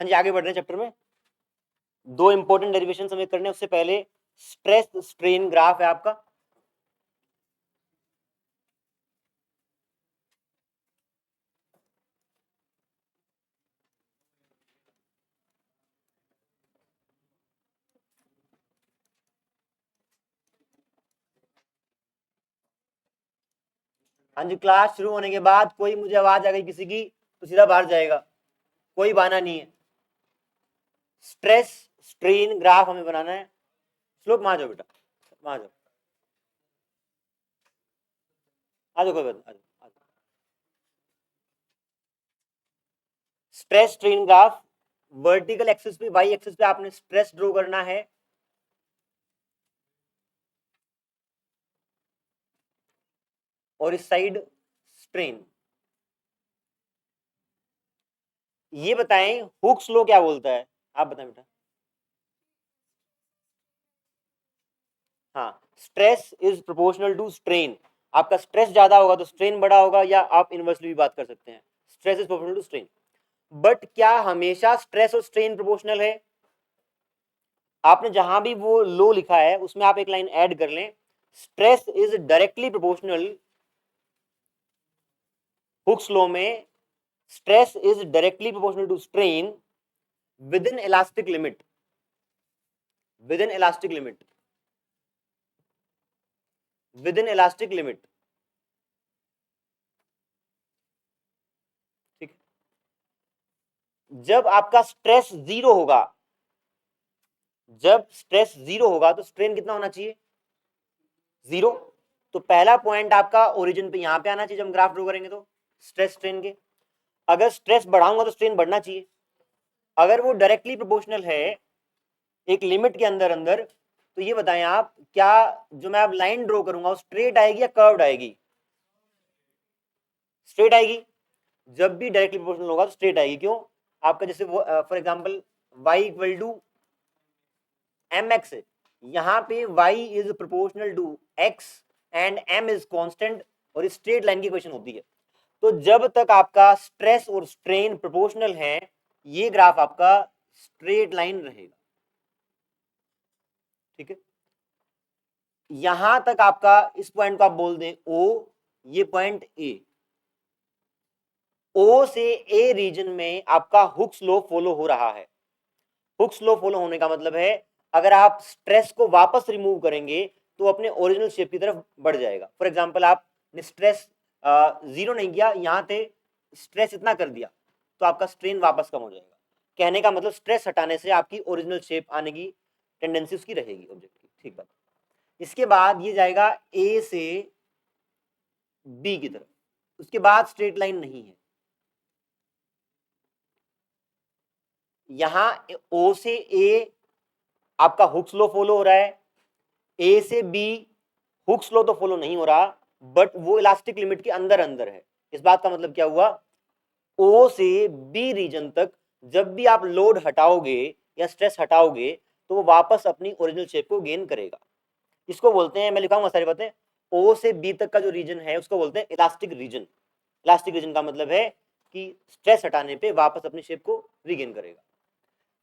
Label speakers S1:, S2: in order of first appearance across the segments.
S1: हाँ जी, आगे बढ़ रहे हैं चैप्टर में। दो इंपॉर्टेंट डेरिवेशन हमें करने हैं। उससे पहले स्ट्रेस स्ट्रेन ग्राफ है आपका। हाँ जी, क्लास शुरू होने के बाद कोई मुझे आवाज आ गई किसी की तो सीधा बाहर जाएगा, कोई बहाना नहीं है। स्ट्रेस स्ट्रेन ग्राफ हमें बनाना है। श्लोक वहां जाओ बेटा, वहां जाओ, आ जाओ, कोई बात नहीं, आ जाओ। Stress strain graph, vertical axis पे, वाई एक्सिस पे आपने स्ट्रेस ड्रॉ करना है और इस साइड स्ट्रेन। ये बताएं हुक्स लॉ क्या बोलता है, आप बताएं बेटा। हाँ, stress is proportional to strain. आपका स्ट्रेस ज्यादा होगा तो स्ट्रेन बड़ा होगा, या आप इनवर्सली भी बात कर सकते हैं, stress is proportional to strain. But क्या हमेशा स्ट्रेस और स्ट्रेन प्रोपोर्शनल है? आपने जहां भी वो लो लिखा है उसमें आप एक लाइन ऐड कर लें, stress is directly proportional, Hooke's law में stress is directly proportional to strain within elastic limit, within elastic limit, within elastic limit. ठीक, जब आपका स्ट्रेस जीरो होगा, जब स्ट्रेस जीरो होगा तो स्ट्रेन कितना होना चाहिए? जीरो। तो पहला पॉइंट आपका ओरिजिन पे यहां पे आना चाहिए जब हम ग्राफ ड्रॉ करेंगे तो स्ट्रेस स्ट्रेन के। अगर स्ट्रेस बढ़ाऊंगा तो स्ट्रेन बढ़ना चाहिए। अगर वो डायरेक्टली प्रोपोर्शनल है एक लिमिट के अंदर अंदर, तो ये बताएं आप, क्या जो मैं अब लाइन ड्रॉ करूंगा वो स्ट्रेट आएगी या कर्व्ड आएगी? स्ट्रेट आएगी। जब भी डायरेक्टली प्रोपोर्शनल होगा तो स्ट्रेट आएगी। क्यों? आपका जैसे for example y equal to M X है, यहाँ पे y is proportional to x and m is constant, और स्ट्रेट लाइन की इक्वेशन होती है। तो जब तक आपका स्ट्रेस और स्ट्रेन प्रोपोर्शनल है, ये ग्राफ आपका स्ट्रेट लाइन रहेगा। ठीक है, यहां तक आपका, इस पॉइंट को आप बोल दें O, ये पॉइंट A, O से A रीजन में आपका हुक्स लॉ फॉलो हो रहा है। हुक्स लॉ फॉलो होने का मतलब है अगर आप स्ट्रेस को वापस रिमूव करेंगे तो अपने ओरिजिनल शेप की तरफ बढ़ जाएगा। फॉर एग्जांपल आपने स्ट्रेस जीरो नहीं किया, यहां थे स्ट्रेस इतना कर दिया, तो आपका स्ट्रेन वापस कम हो जाएगा। कहने का मतलब स्ट्रेस हटाने से आपकी ओरिजिनल शेप आने की टेंडेंसी उसकी रहेगी, ऑब्जेक्ट की। ठीक बात। इसके बाद ये जाएगा ए से बी की तरफ, उसके बाद स्ट्रेट लाइन नहीं है। यहां ओ से ए आपका हुक्स लॉ फॉलो हो रहा है, ए से बी हुक्स लॉ तो फॉलो नहीं हो रहा, बट वो इलास्टिक लिमिट के अंदर अंदर है। इस बात का मतलब क्या हुआ, ओ से बी रीजन तक जब भी आप लोड हटाओगे या स्ट्रेस हटाओगे तो वो वापस अपनी ओरिजिनल शेप को गेन करेगा। इसको बोलते हैं, मैं लिखाऊंगा सारी बातें, ओ से बी तक का जो रीजन है उसको बोलते हैं इलास्टिक रीजन। इलास्टिक रीजन का मतलब है कि स्ट्रेस हटाने पे वापस अपनी शेप को रीगेन करेगा।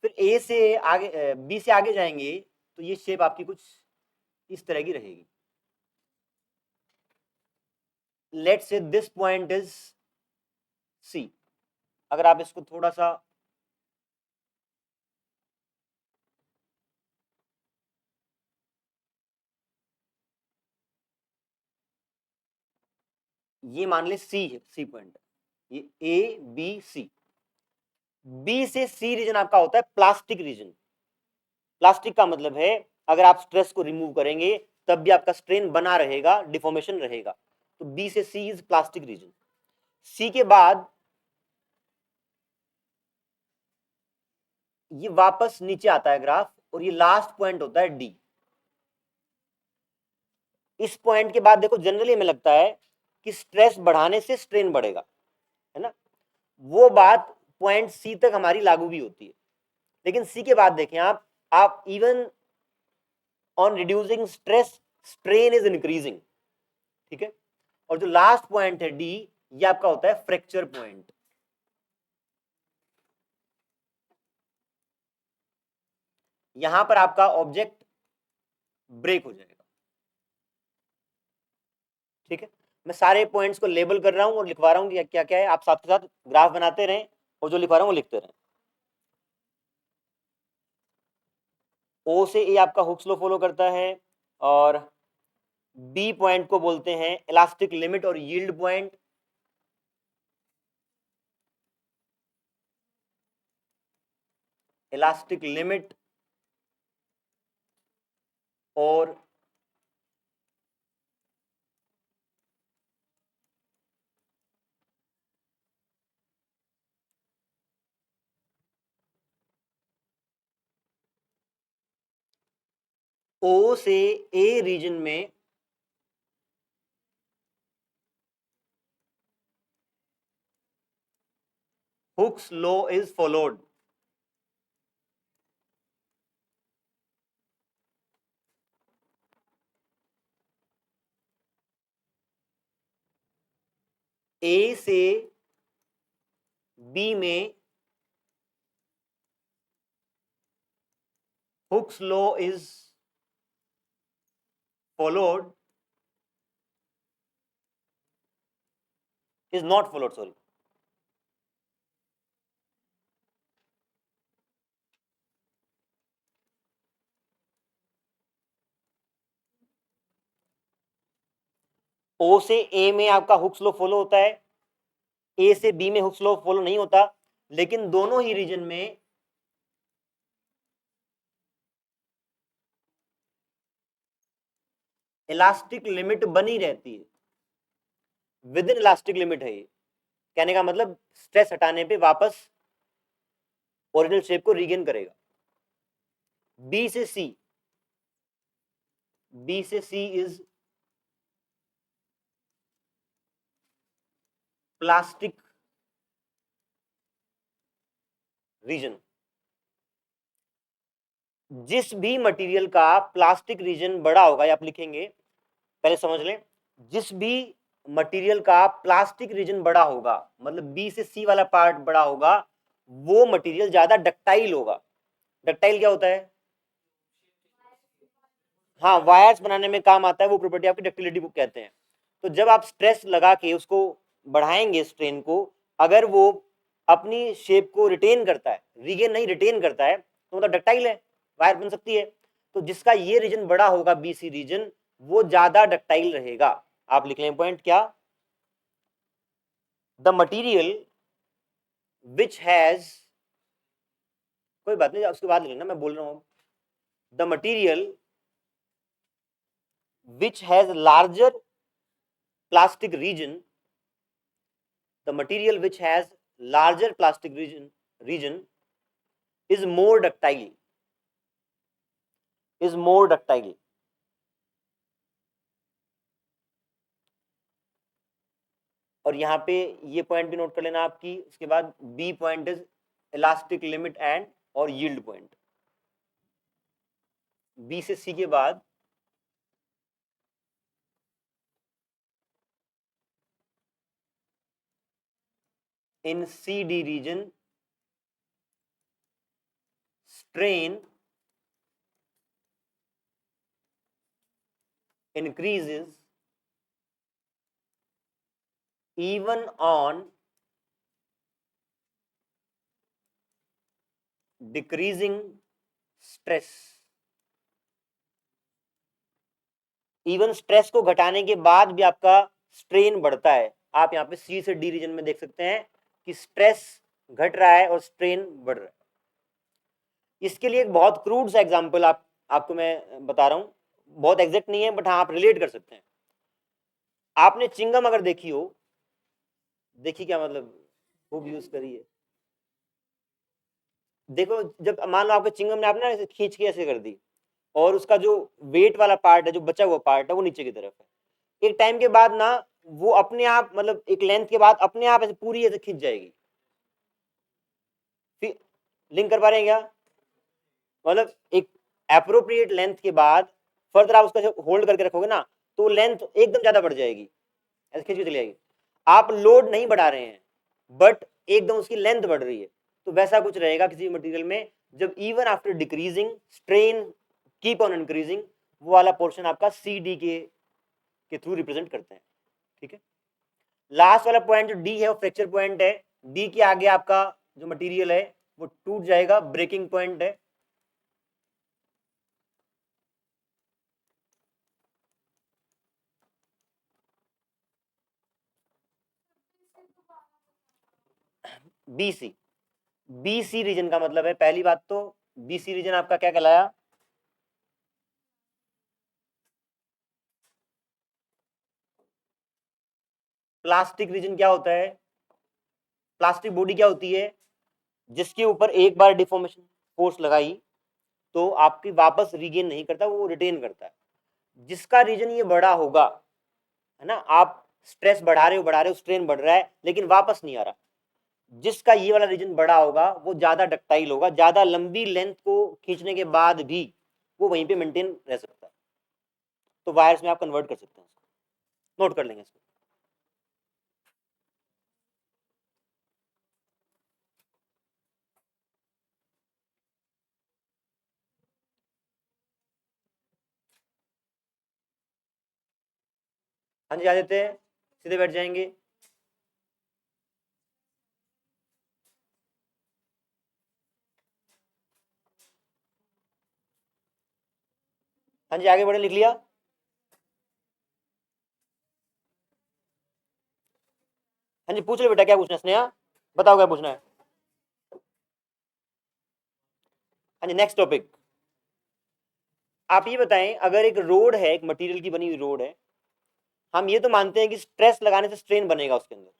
S1: फिर ए से आगे, बी से आगे जाएंगे तो ये शेप आपकी कुछ इस तरह की रहेगी। Let's say this point is सी। अगर आप इसको थोड़ा सा ये मान ले सी है, सी पॉइंट, ये ए बी सी। बी से सी रीजन आपका होता है प्लास्टिक रीजन। प्लास्टिक का मतलब है अगर आप स्ट्रेस को रिमूव करेंगे तब भी आपका स्ट्रेन बना रहेगा, डिफॉर्मेशन रहेगा। तो बी से सी इज प्लास्टिक रीजन। सी के बाद ये वापस नीचे आता है ग्राफ, और ये लास्ट पॉइंट होता है डी। इस पॉइंट के बाद देखो जनरली हमें लगता है कि स्ट्रेस बढ़ाने से स्ट्रेन बढ़ेगा, है ना, वो बात पॉइंट सी तक हमारी लागू भी होती है। लेकिन सी के बाद देखें आप even on reducing stress strain is increasing. ठीक है, और जो लास्ट पॉइंट है डी, ये आपका होता है फ्रैक्चर पॉइंट। यहां पर आपका ऑब्जेक्ट ब्रेक हो जाएगा। ठीक है, मैं सारे पॉइंट्स को लेबल कर रहा हूं और लिखवा रहा हूं कि क्या क्या है, आप साथ के साथ ग्राफ बनाते रहें और जो लिखवा रहा हूं वो लिखते रहें। ओ से ए आपका हुक्स लॉ फॉलो करता है, और बी पॉइंट को बोलते हैं इलास्टिक लिमिट और यील्ड पॉइंट। इलास्टिक लिमिट और ओ से ए रीजन में Hooke's law is followed. A से बी में Hooke's law is followed, is not followed, sorry. O से ए में आपका हुक्स लॉ फॉलो होता है, ए से बी में हुक्स लॉ फॉलो नहीं होता, लेकिन दोनों ही रीजन में इलास्टिक लिमिट बनी रहती है, विद इन इलास्टिक लिमिट है ये। कहने का मतलब स्ट्रेस हटाने पे वापस ओरिजिनल शेप को रीगेन करेगा। बी से सी, बी से सी इज प्लास्टिक रीजन। जिस भी मटेरियल का प्लास्टिक रीजन बड़ा होगा, ये आप लिखेंगे, पहले समझ लें, जिस भी मटेरियल का प्लास्टिक रीजन बड़ा होगा, मतलब बी से सी वाला पार्ट बड़ा होगा, वो मटेरियल ज्यादा डक्टाइल होगा। डक्टाइल क्या होता है? हाँ, वायर्स बनाने में काम आता है, वो प्रॉपर्टी आपकी डक्टिलिटी को कहते हैं। तो जब आप स्ट्रेस लगा के उसको बढ़ाएंगे स्ट्रेन को, अगर वो अपनी शेप को रिटेन करता है, रीगेन नहीं रिटेन करता है, तो मतलब डक्टाइल है, वायर बन सकती है। तो जिसका ये रीजन बड़ा होगा, बीसी रीजन, वो ज्यादा डक्टाइल रहेगा। आप लिख लें पॉइंट क्या, द मटीरियल विच हैज, कोई बात नहीं उसके बाद लेना, मैं बोल रहा हूं, the material which has larger plastic region, the material which has larger plastic region is more ductile, is more ductile। और यहाँ पे ये पॉइंट भी नोट कर लेना आपकी। उसके बाद B point is elastic limit and और यील्ड पॉइंट। बी से सी के बाद in CD region strain increases even on decreasing stress। Even stress को घटाने के बाद भी आपका स्ट्रेन बढ़ता है। आप यहाँ पे सी से डी रीजन में देख सकते हैं कि स्ट्रेस घट रहा है और स्ट्रेन बढ़ रहा है। इसके लिए एक बहुत क्रूड सा एग्जांपल आपको मैं बता रहा हूं, बहुत एग्जैक्ट नहीं है, बट हाँ आप रिलेट कर सकते हैं। आपने चिंगम अगर देखी हो, देखी क्या मतलब, खूब यूज करी है। देखो, जब मान लो आपके चिंगम ने आपने ऐसे खींच के ऐसे कर दी, और उसका जो वेट वाला पार्ट है, जो बचा हुआ पार्ट है, वो नीचे की तरफ है। एक टाइम के बाद ना वो अपने आप, मतलब एक लेंथ के बाद अपने आप ऐसे पूरी ऐसे खींच जाएगी। फिर लिंक कर पा रहे हैं क्या? मतलब एक एप्रोप्रिएट लेंथ के बाद फर्दर आप उसका होल्ड करके रखोगे ना, तो लेंथ एकदम ज्यादा बढ़ जाएगी, ऐसे खींच के चली जाएगी। आप लोड नहीं बढ़ा रहे हैं, बट एकदम उसकी लेंथ बढ़ रही है। तो वैसा कुछ रहेगा किसी मटेरियल में, जब even after decreasing strain keep on increasing, वो वाला पोर्शन आपका सी डी के थ्रू रिप्रेजेंट करते हैं। ठीक है, लास्ट वाला पॉइंट जो डी है वो फ्रैक्चर पॉइंट है। डी के आगे आपका जो मटेरियल है वो टूट जाएगा, ब्रेकिंग पॉइंट है। बीसी, बीसी रीजन का मतलब है, पहली बात तो बीसी रीजन आपका क्या कहलाया? प्लास्टिक रीजन क्या होता है? प्लास्टिक बॉडी क्या होती है? जिसके ऊपर एक बार डिफॉर्मेशन फोर्स लगाई तो आपकी वापस रिगेन नहीं करता, वो रिटेन करता है। जिसका रीजन ये बड़ा होगा, है ना, आप स्ट्रेस बढ़ा रहे हो, स्ट्रेन बढ़ रहा है लेकिन वापस नहीं आ रहा, जिसका ये वाला रीजन बड़ा होगा वो ज्यादा डक्टाइल होगा, ज्यादा लंबी लेंथ को खींचने के बाद भी वो वहीं पे मेंटेन रह सकता है। तो वायर्स में आप कन्वर्ट कर सकते हैं, नोट कर लेंगे इसको। हाँ जी, आ देते हैं, सीधे बैठ जाएंगे। हाँ जी, आगे बढ़े, लिख लिया? हाँ जी, पूछ लो बेटा, क्या पूछना है स्नेहा, बताओ क्या पूछना है। हाँ जी, नेक्स्ट टॉपिक। आप ये बताएं, अगर एक रोड है, एक मटेरियल की बनी हुई रोड है, हम ये तो मानते हैं कि स्ट्रेस लगाने से स्ट्रेन बनेगा उसके अंदर,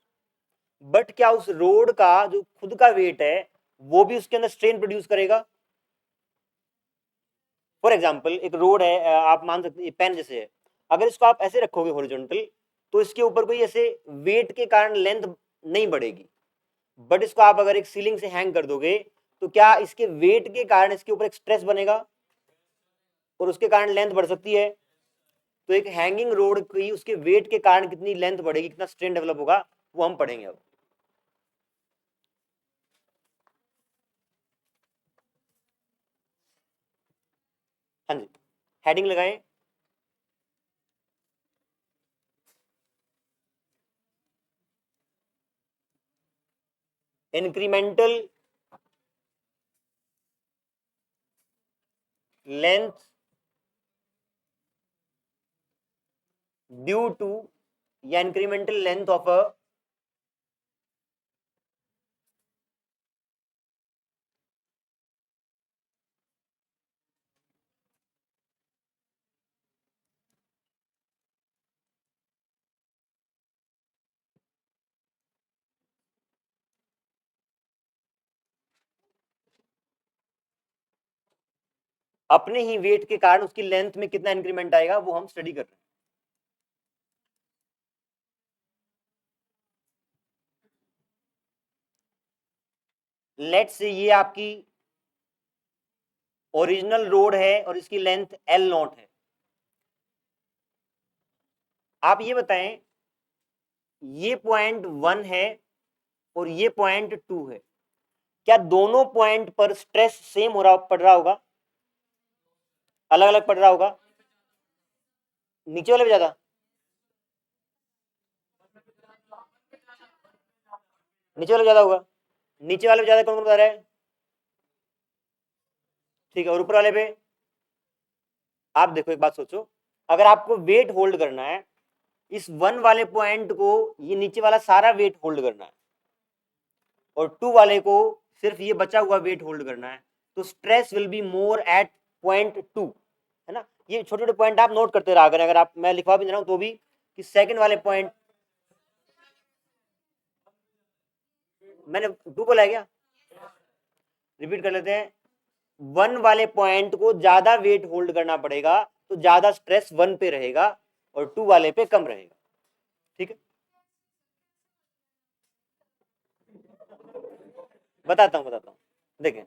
S1: बट क्या उस रोड का जो खुद का वेट है वो भी उसके अंदर स्ट्रेन प्रोड्यूस करेगा? फॉर एग्जाम्पल एक रोड है, आप मान सकते हैं पेन जैसे है, अगर इसको आप ऐसे रखोगे हॉरिजॉन्टल, तो इसके ऊपर कोई ऐसे वेट के कारण लेंथ नहीं बढ़ेगी, बट इसको आप अगर एक सीलिंग से हैंग कर दोगे तो क्या इसके वेट के कारण इसके ऊपर एक स्ट्रेस बनेगा और उसके कारण लेंथ बढ़ सकती है? तो एक हैंगिंग रोड की उसके वेट के कारण कितनी लेंथ बढ़ेगी, कितना स्ट्रेन डेवलप होगा, वो हम पढ़ेंगे अब। हाँ जी, हेडिंग लगाएं। इंक्रीमेंटल लेंथ ड्यू टू, या इंक्रीमेंटल लेंथ ऑफ अ, अपने ही वेट के कारण उसकी लेंथ में कितना इंक्रीमेंट आएगा वो हम स्टडी कर रहे हैं। लेट से ये आपकी ओरिजिनल रोड है और इसकी लेंथ एल नॉट है। आप ये बताएं, ये पॉइंट 1 है और ये पॉइंट 2 है, क्या दोनों पॉइंट पर स्ट्रेस सेम हो रहा पड़ रहा होगा, अलग अलग पड़ रहा होगा? नीचे वाले पे ज्यादा, नीचे वाले पे ज्यादा होगा? नीचे वाले पे ज्यादा कौन कौन बता रहा है? ठीक है, और ऊपर वाले पे? आप देखो, एक बात सोचो, अगर आपको वेट होल्ड करना है, इस 1 वाले पॉइंट को ये नीचे वाला सारा वेट होल्ड करना है और 2 वाले को सिर्फ ये बचा हुआ वेट होल्ड करना है, तो stress will be more at point 2, है ना। ये छोटे छोटे पॉइंट आप नोट करते रहा करें, अगर आप, मैं लिखवा भी दे रहा हूं तो भी, कि सेकंड वाले पॉइंट, मैंने 2 बोला है क्या? रिपीट कर लेते हैं। 1 वाले पॉइंट को ज्यादा वेट होल्ड करना पड़ेगा तो ज्यादा स्ट्रेस 1 पे रहेगा और 2 वाले पे कम रहेगा। ठीक है, बताता हूं देखें,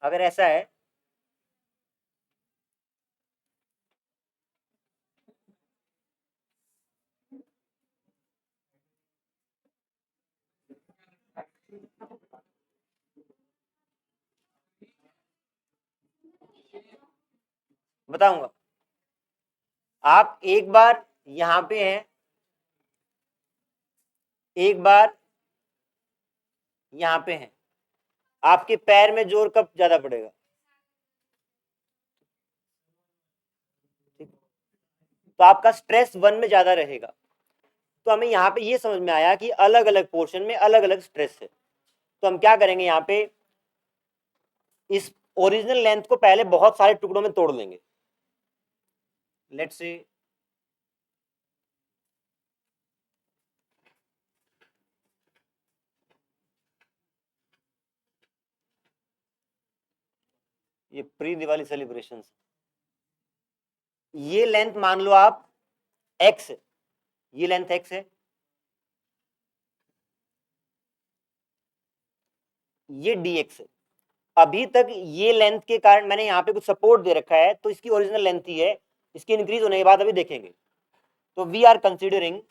S1: अगर ऐसा है, बताऊंगा। आप एक बार यहां पे हैं, एक बार यहां पे हैं, आपके पैर में जोर कब ज्यादा पड़ेगा? ठीक, तो आपका स्ट्रेस 1 में ज्यादा रहेगा। तो हमें यहाँ पे ये समझ में आया कि अलग अलग पोर्शन में अलग अलग स्ट्रेस है। तो हम क्या करेंगे, यहाँ पे इस ओरिजिनल लेंथ को पहले बहुत सारे टुकड़ों में तोड़ लेंगे। लेट्स से ये प्री दिवाली सेलिब्रेशन, ये लेंथ मान लो आप x है, ये लेंथ x है, ये dx है। अभी तक ये लेंथ के कारण मैंने यहाँ पे कुछ सपोर्ट दे रखा है, तो इसकी ओरिजिनल लेंथ ही है। इसकी इंक्रीज होने के बाद अभी देखेंगे। तो we are considering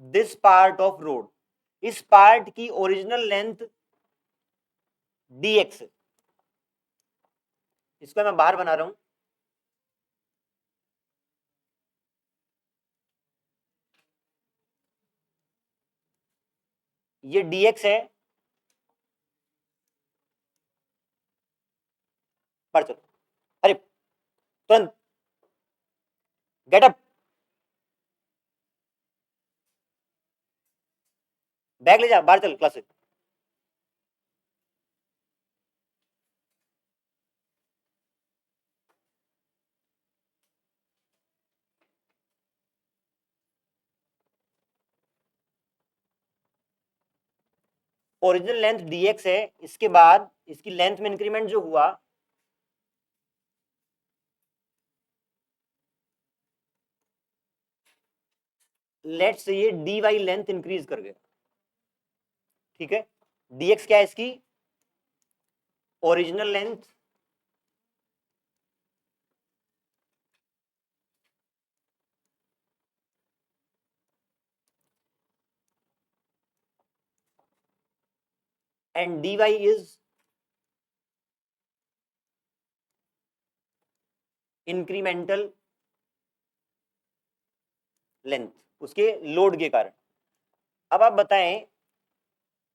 S1: this part of rod, इस पार्ट की ओरिजिनल लेंथ dx है। इसको मैं बाहर बना रहा हूं, ये dx है। पर चलो, अरे तुरंत गेट अप, बैग ले जा, बाहर चल क्लास से। ओरिजिनल लेंथ dx है, इसके बाद इसकी लेंथ में इंक्रीमेंट जो हुआ, लेट्स से ये dy लेंथ इंक्रीज कर गया। ठीक है, dx क्या है इसकी original length, and dy is incremental length, उसके लोड के कारण। अब आप बताएं,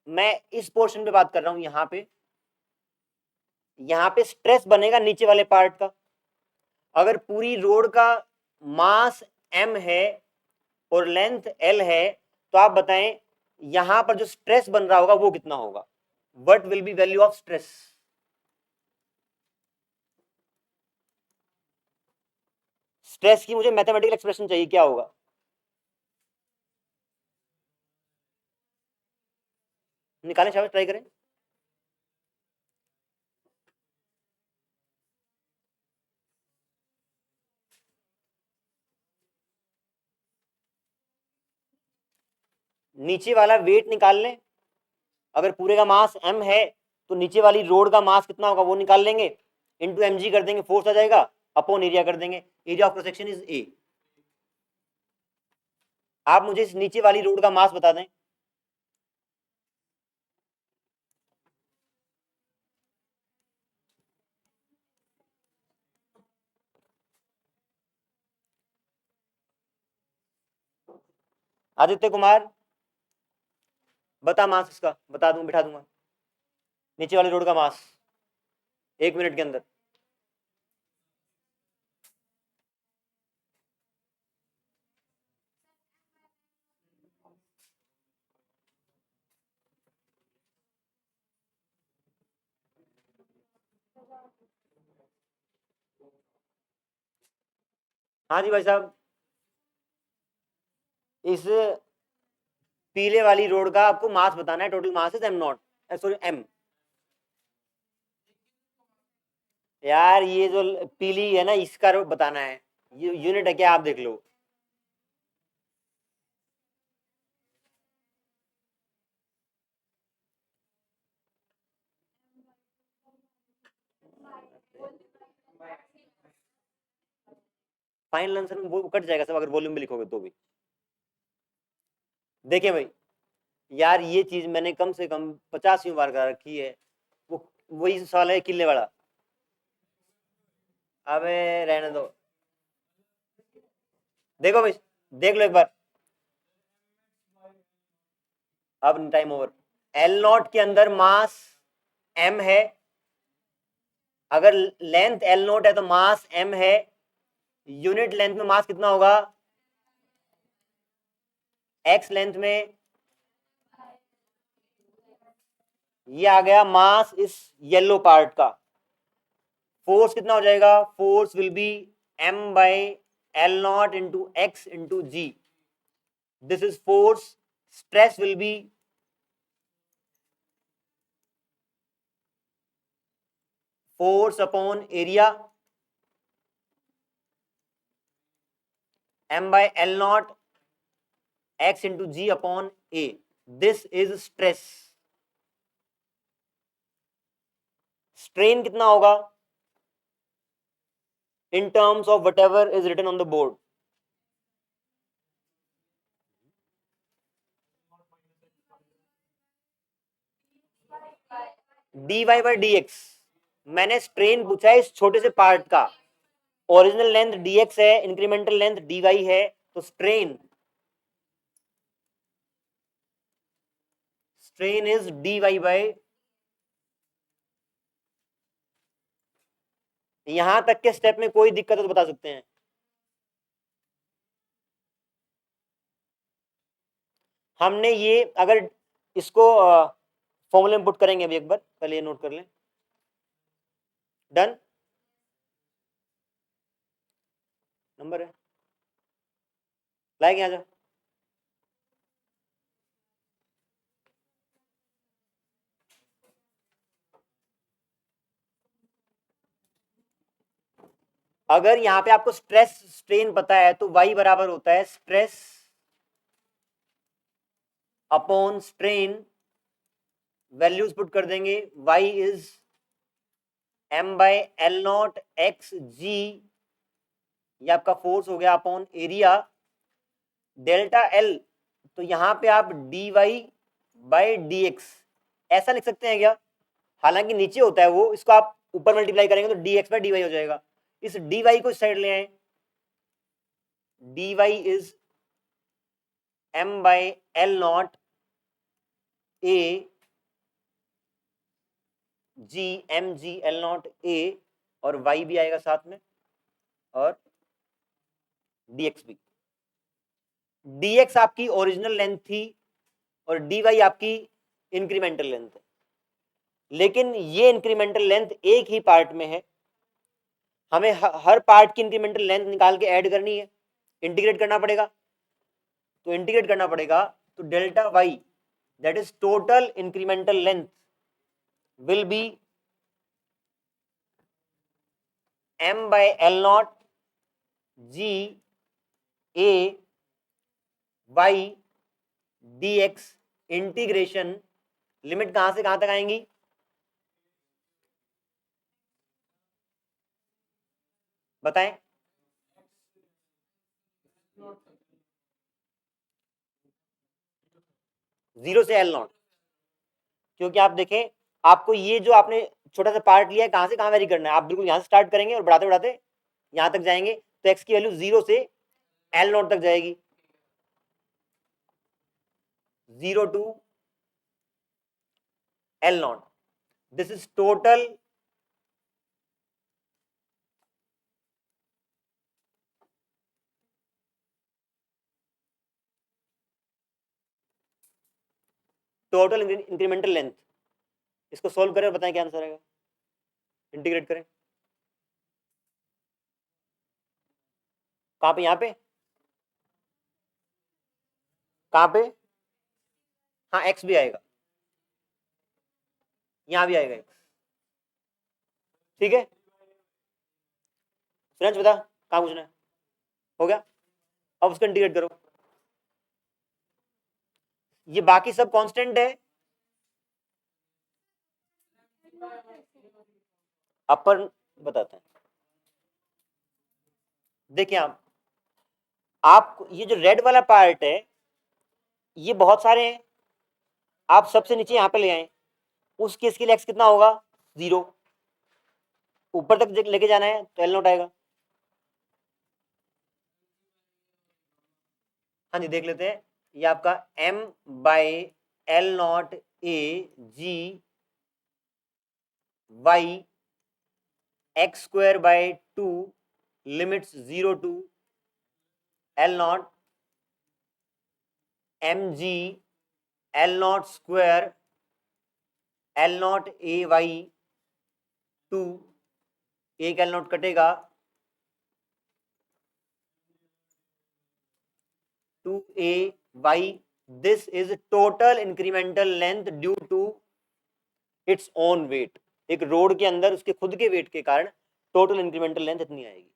S1: मैं इस पोर्शन पे बात कर रहा हूं, यहां पे स्ट्रेस बनेगा नीचे वाले पार्ट का। अगर पूरी रोड का मास m है और लेंथ l है, तो आप बताएं यहां पर जो स्ट्रेस बन रहा होगा वो कितना होगा? What will be value of stress? Stress की मुझे मैथमेटिकल एक्सप्रेशन चाहिए, क्या होगा? निकालें, शाबाश, ट्राई करें। नीचे वाला वेट निकाल लें। अगर पूरे का मास m है तो नीचे वाली रोड का मास कितना होगा वो निकाल लेंगे, इंटू mg कर देंगे, फोर्स आ जाएगा, अपॉन एरिया कर देंगे। Area of cross section is a। आप मुझे इस नीचे वाली रोड का मास बता दें। आदित्य कुमार, बता मास इसका, बता दूं, बिठा दूंगा नीचे वाली रोड का मास 1 मिनट के अंदर। हाँ जी भाई साहब, इस पीले वाली रोड का आपको मास बताना है। Total mass is m0, sorry m। यार ये जो पीली है ना, इसका बताना है, ये यूनिट है क्या, आप देख लो। फाइनल आंसर में वो कट जाएगा सब, अगर वॉल्यूम में लिखोगे तो भी। देखिए भाई, यार ये चीज मैंने कम से कम 50 बार कर रखी है। वो वही सवाल है किले वाला। अबे रहने दो, देखो भाई, देख लो एक बार। अब टाइम ओवर। एल नॉट के अंदर मास m है, अगर लेंथ एल नॉट है तो मास m है, यूनिट लेंथ में मास कितना होगा, x लेंथ में ये आ गया मास इस येलो पार्ट का। फोर्स कितना हो जाएगा, force will be m by L naught into X into G, this is force. Stress will be force upon area, m by L naught x into G upon A, this is stress. Strain कितना होगा in terms of whatever is written on the board? dy by dx, मैंने strain पूछा है इस छोटे से part का, original length dx है, इंक्रीमेंटल लेंथ dy है, तो स्ट्रेन इज dy बाय, यहां तक के स्टेप में कोई दिक्कत है तो बता सकते हैं। हमने ये अगर इसको फॉर्मूले में पुट करेंगे, अभी एक बार पहले ये नोट कर लें। डन, नंबर है लाइक यहां जा। अगर यहां पे आपको स्ट्रेस स्ट्रेन पता है तो y बराबर होता है stress upon strain, values put कर देंगे, y is m by L naught X G, ये आपका फोर्स हो गया अपॉन एरिया, डेल्टा एल, तो यहां पे आप dy बाय dx ऐसा लिख सकते हैं क्या, हालांकि नीचे होता है वो, इसको आप ऊपर मल्टीप्लाई करेंगे तो dx बाय dy हो जाएगा। इस dy को इस साइड ले आए, dy is m by L naught A G, M G L naught A, और y भी आएगा साथ में, और dx भी। dx आपकी ओरिजिनल लेंथ थी और dy आपकी इंक्रीमेंटल लेंथ है, लेकिन ये इंक्रीमेंटल लेंथ एक ही पार्ट में है, हमें हर पार्ट की इंक्रीमेंटल लेंथ निकाल के ऐड करनी है, इंटीग्रेट करना पड़ेगा, तो इंटीग्रेट करना पड़ेगा, तो delta y that is total incremental length will be m by L naught G A Y D X, integration, limit कहां से कहां तक आएंगी, बताएं। जीरो से एल नॉट, क्योंकि आप देखें आपको ये जो आपने छोटा सा पार्ट लिया है कहां से कहां वेरी करना है, आप बिल्कुल यहां से स्टार्ट करेंगे और बढ़ाते बढ़ाते यहां तक जाएंगे, तो एक्स की वैल्यू जीरो से एल नॉट तक जाएगी, zero to L naught, this is total total incremental length. इसको सोल्व करें और बताएं क्या आंसर आएगा, इंटीग्रेट करें, कहां पे, यहां पे, कहां पे, हाँ एक्स भी आएगा, यहां भी आएगा एक्स, ठीक है। फ्रेंड्स बता कहां पूछना है, हो गया, अब उसको इंटीग्रेट करो, ये बाकी सब कांस्टेंट है, अपर बताते हैं, देखिए आप ये जो रेड वाला पार्ट है ये बहुत सारे हैं, आप सबसे नीचे यहां पे ले आए, उस केस के लिए एक्स कितना होगा, 0, ऊपर तक लेके जाना है तो L0 आएगा। हाँ जी देख लेते हैं, ये आपका m/L0 a g y x²/2 limits 0 to L0 mg L0 square L0 ay 2, एक L0 कटेगा 2ay, this is total incremental length due to its own weight। एक रोड के अंदर उसके खुद के वेट के कारण टोटल इंक्रीमेंटल लेंथ इतनी आएगी।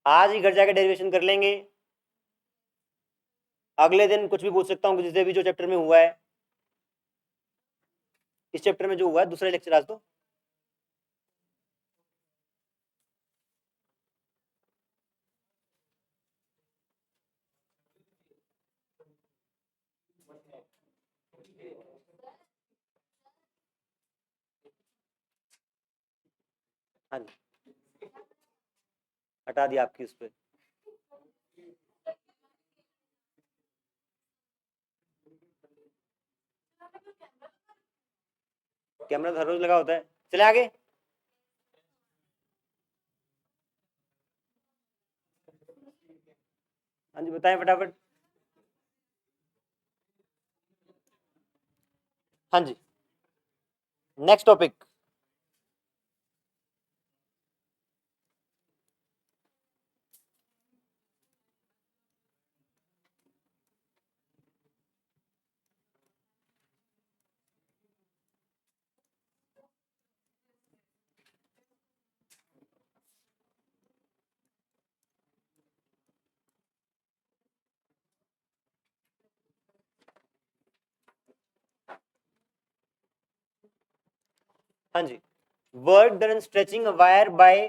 S1: आज ही घर जाकर डेरिवेशन कर लेंगे, अगले दिन कुछ भी पूछ सकता हूँ जिससे भी जो चैप्टर में हुआ है, इस चैप्टर में जो हुआ है दूसरा लेक्चर आज तो। हाँ जी हटा दिया आपकी उस पर। कैमरा तो हर रोज लगा होता है। चले आगे। हाँ जी बताएं फटाफट। हाँ जी नेक्स्ट टॉपिक। हाँ जी work done stretching a wire by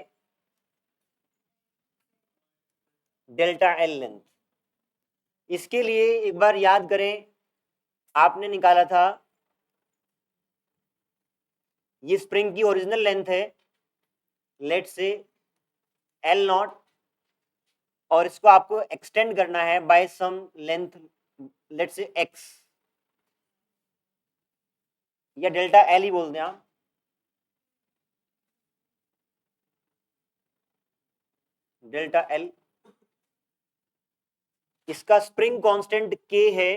S1: delta L length. इसके लिए एक बार याद करें, आपने निकाला था ये स्प्रिंग की ओरिजिनल लेंथ है लेट से L0 और इसको आपको एक्सटेंड करना है बाय सम लेंथ लेट से x या डेल्टा एल ही बोल दें आप। डेल्टा एल इसका स्प्रिंग कांस्टेंट k है।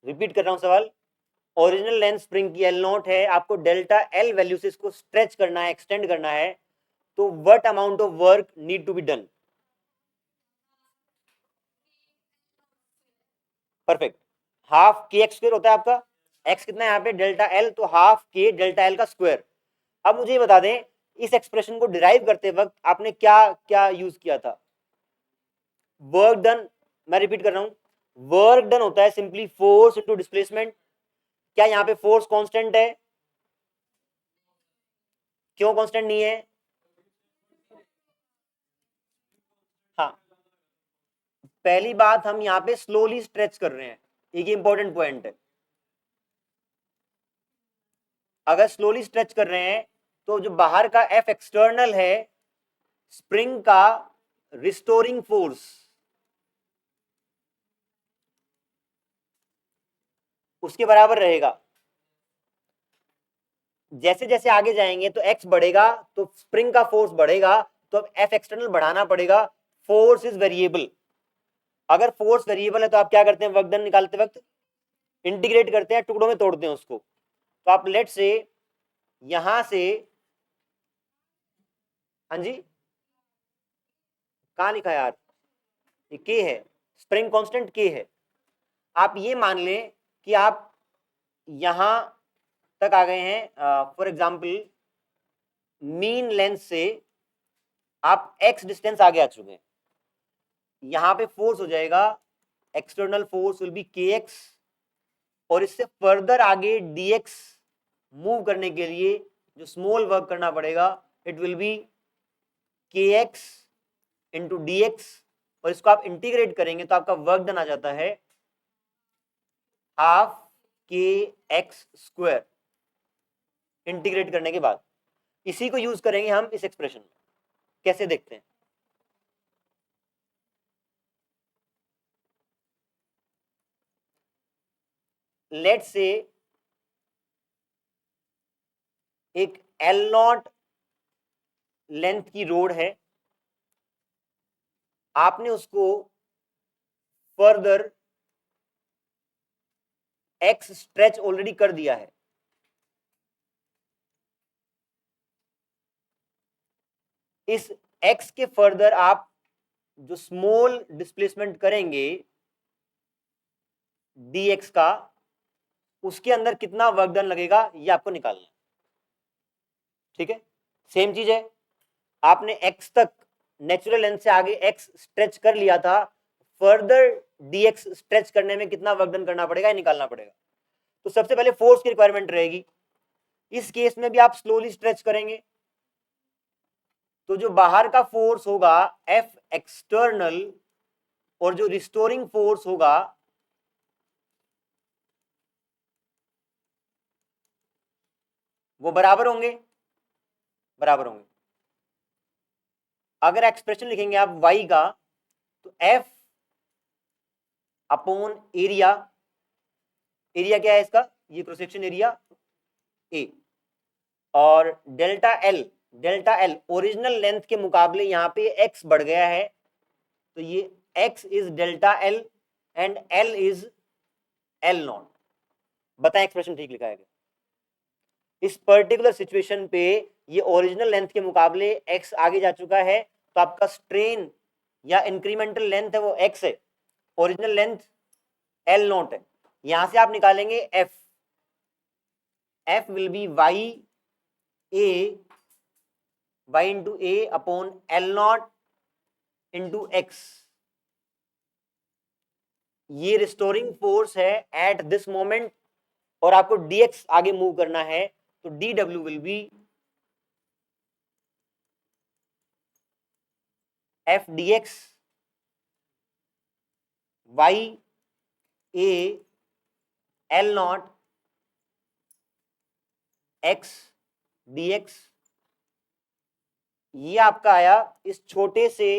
S1: रिपीट कर रहा हूं सवाल, ओरिजिनल लेंथ स्प्रिंग की L0 है, आपको डेल्टा एल वैल्यू से इसको स्ट्रेच करना है, एक्सटेंड करना है, तो what amount of work need to be done. Perfect, half के एक्स स्क्वायर होता है आपका, एक्स कितना है यहाँ पे डेल्टा एल, तो हाफ के डेल्टा एल का स्क्वायर। अब मुझे ये बता दें इस एक्सप्रेशन को डिराइव करते वक्त आपने क्या क्या यूज किया था। वर्क डन, मैं रिपीट कर रहा हूं, वर्क डन होता है सिंपली फोर्स इनटू डिस्प्लेसमेंट। क्या यहाँ पे फोर्स कांस्टेंट है? क्यों कांस्टेंट नहीं है? हाँ पहली बात, हम यहाँ पे स्लोली स्ट्रेच कर रहे हैं, एक इंपॉर्टेंट पॉइंट है। अगर स्लोली स्ट्रेच कर रहे हैं तो जो बाहर का एफ एक्सटर्नल है स्प्रिंग का रिस्टोरिंग फोर्स, उसके बराबर रहेगा। जैसे जैसे आगे जाएंगे तो एक्स बढ़ेगा तो स्प्रिंग का फोर्स बढ़ेगा, तो अब एफ एक्सटर्नल बढ़ाना पड़ेगा। Force is variable. अगर फोर्स वेरिएबल है तो आप क्या करते हैं, वर्क डन निकालते वक्त इंटीग्रेट करते हैं, टुकड़ों में तोड़ते हैं उसको। तो आप लेट से यहां से, हाँ जी कहां लिखा है यार, ये के है, स्प्रिंग कांस्टेंट के है। आप ये मान लें कि आप यहां तक आ गए हैं, फॉर एग्जाम्पल मीन लेंथ से आप एक्स डिस्टेंस आगे आ चुके हैं, यहां पे फोर्स हो जाएगा एक्सटर्नल फोर्स विल बी के एक्स, और इससे फर्दर आगे डी एक्स मूव करने के लिए जो स्मॉल वर्क करना पड़ेगा it will be kx into D x, और इसको आप इंटीग्रेट करेंगे तो आपका वर्क डन आ जाता है हाफ के एक्स स्क्वायर इंटीग्रेट करने के बाद। इसी को यूज करेंगे हम इस एक्सप्रेशन में। कैसे देखते हैं? लेट्स से एक एल नॉट लेंथ की रोड है, आपने उसको फर्दर एक्स स्ट्रेच ऑलरेडी कर दिया है। इस एक्स के फर्दर आप जो स्मॉल डिस्प्लेसमेंट करेंगे dx का, उसके अंदर कितना वर्क डन लगेगा ये आपको निकालना है। ठीक है, सेम चीज है, आपने x तक नेचुरल लेंथ से आगे x स्ट्रेच कर लिया था, फर्दर dx स्ट्रेच करने में कितना वर्क डन करना पड़ेगा ये निकालना पड़ेगा। तो सबसे पहले फोर्स की रिक्वायरमेंट रहेगी। इस केस में भी आप स्लोली स्ट्रेच करेंगे तो जो बाहर का फोर्स होगा F एक्सटर्नल और जो रिस्टोरिंग फोर्स होगा वो बराबर होंगे, बराबर होंगे। अगर एक्सप्रेशन लिखेंगे आप y का तो F अपॉन एरिया, एरिया क्या है इसका, ये क्रॉस सेक्शन एरिया A, और delta L, delta L original length के मुकाबले यहाँ पे x बढ़ गया है तो ये x is delta L and l is L not. बताएं एक्सप्रेशन ठीक लिखा है? इस पर्टिकुलर सिचुएशन पे ये ओरिजिनल लेंथ के मुकाबले x आगे जा चुका है तो आपका स्ट्रेन या इंक्रीमेंटल लेंथ है वो x है, ओरिजिनल लेंथ l नॉट है। यहां से आप निकालेंगे f, f will be y into a upon l not into x। ये रिस्टोरिंग फोर्स है एट दिस मोमेंट और आपको dx आगे मूव करना है तो dw will be f dx y a l not x dx। ये आपका आया इस छोटे से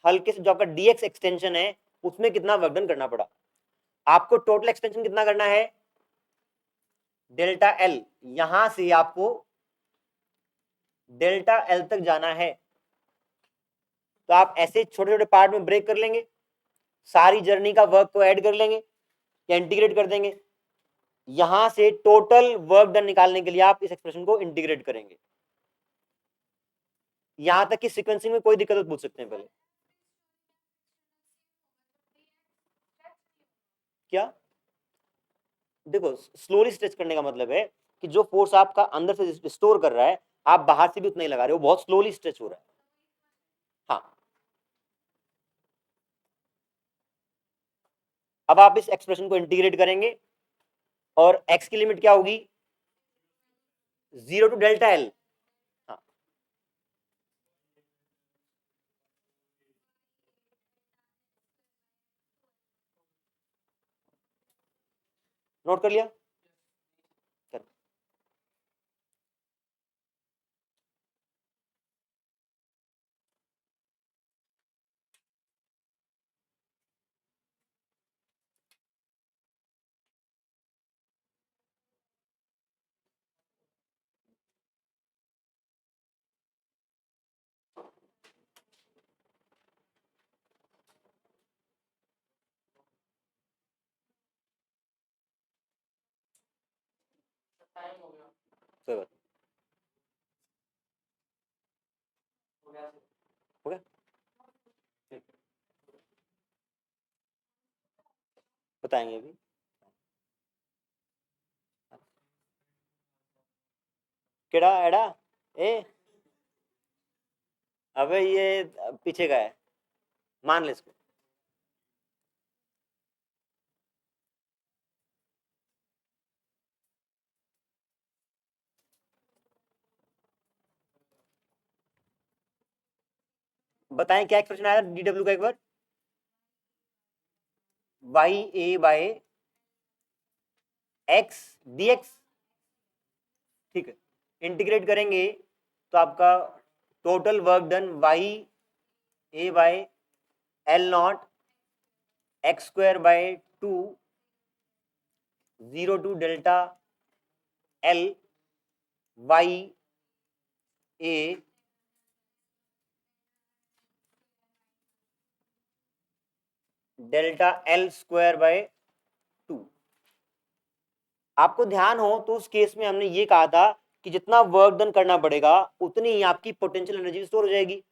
S1: हल्के से जो आपका dx एक्सटेंशन है उसमें कितना वर्क डन करना पड़ा। आपको टोटल एक्सटेंशन कितना करना है डेल्टा एल, यहां से आपको डेल्टा एल तक जाना है तो आप ऐसे छोटे छोटे पार्ट में ब्रेक कर लेंगे, सारी जर्नी का वर्क को ऐड कर लेंगे या इंटीग्रेट कर देंगे। यहां से टोटल वर्क डन निकालने के लिए आप इस एक्सप्रेशन को इंटीग्रेट करेंगे। यहां तक कि सीक्वेंसिंग में कोई दिक्कत तो पूछ सकते हैं पहले क्या? देखो स्लोली स्ट्रेच करने का मतलब है कि जो फोर्स आपका अंदर से स्टोर कर रहा है आप बाहर से भी उतना ही लगा रहे हो, बहुत स्लोली स्ट्रेच हो रहा है। हाँ, अब आप इस एक्सप्रेशन को इंटीग्रेट करेंगे और x की लिमिट क्या होगी 0 टू डेल्टा एल। हाँ, नोट कर लिया? कर। कोई बात हो गया, बताएंगे अभी। केड़ा एड़ा ए, अबे ये पीछे का है, मान ले इसको। बताएं क्या एक्सप्रेशन आया डी डब्ल्यू का एक बार, Y A by X D X, ठीक है। इंटीग्रेट करेंगे तो आपका total work done Y A by L naught X square by 2 0 to delta L Y A delta L square by 2। आपको ध्यान हो तो उस केस में हमने ये कहा था कि जितना वर्क डन करना पड़ेगा उतनी ही आपकी पोटेंशियल एनर्जी स्टोर हो जाएगी।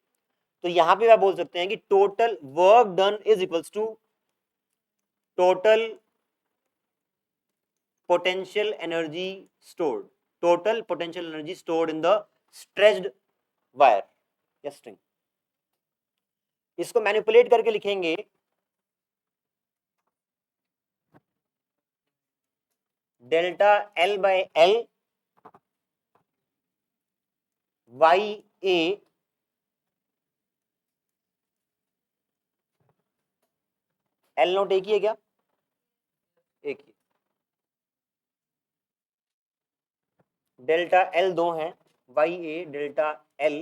S1: तो यहां पे आप बोल सकते हैं कि total work done is equals to total potential energy stored, total potential energy stored in the stretched wire या string। इसको मैनिपुलेट करके लिखेंगे delta L by L Y A L naught एक ही है क्या, एक ही, डेल्टा एल दो हैं, वाई ए डेल्टा एल,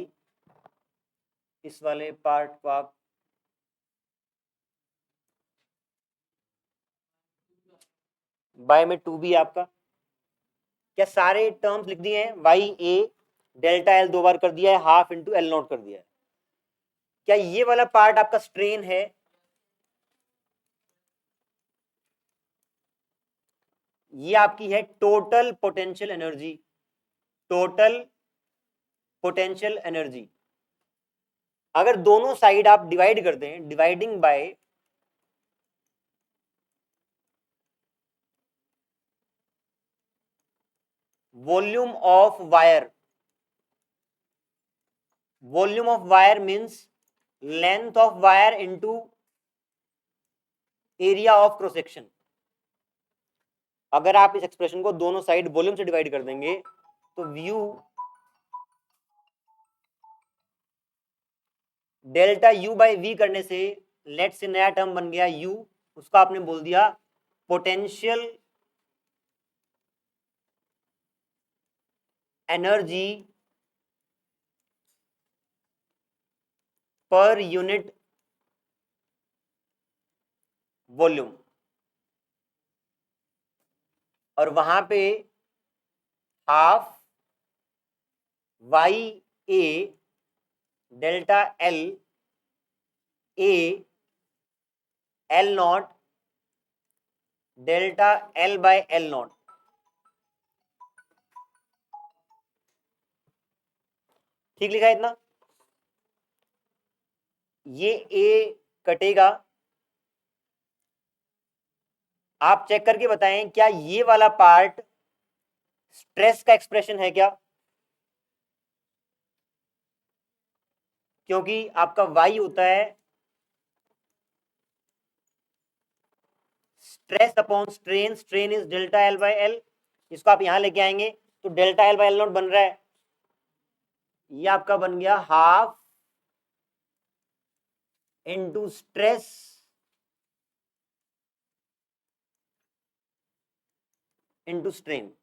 S1: इस वाले पार्ट को आप बाय में 2b आपका, क्या सारे टर्म्स लिख दिए हैं, वाई ए डेल्टा एल दो बार कर दिया है, हाफ इंटू एल नोट कर दिया है। क्या ये वाला पार्ट आपका स्ट्रेन है, ये आपकी है total potential energy, total potential energy. अगर दोनों साइड आप डिवाइड कर दें, dividing by volume of wire, volume of wire means length of wire into area of cross section. अगर आप इस एक्सप्रेशन को दोनों साइड वॉल्यूम से डिवाइड कर देंगे तो व्यू डेल्टा यू बाई वी करने से लेट से नया टर्म बन गया यू, उसका आपने बोल दिया potential energy per unit volume, और वहां पे half Y A delta L A L naught delta L by L naught. ठीक लिखा है इतना, ये ए कटेगा, आप चेक करके बताएं क्या ये वाला पार्ट स्ट्रेस का एक्सप्रेशन है क्या, क्योंकि आपका वाई होता है stress upon strain, strain is delta L by L, इसको आप यहां लेके आएंगे तो delta L by L not बन रहा है, ये आपका बन गया half into stress into strain.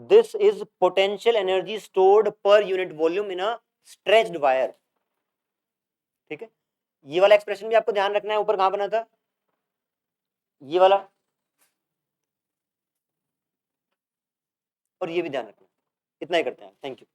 S1: This is potential energy stored पर यूनिट वॉल्यूम इन अ स्ट्रेच्ड वायर। ठीक है, ये वाला एक्सप्रेशन भी आपको ध्यान रखना है, ऊपर कहां बना था ये वाला, और ये भी ध्यान रखना। इतना ही करते हैं, थैंक यू।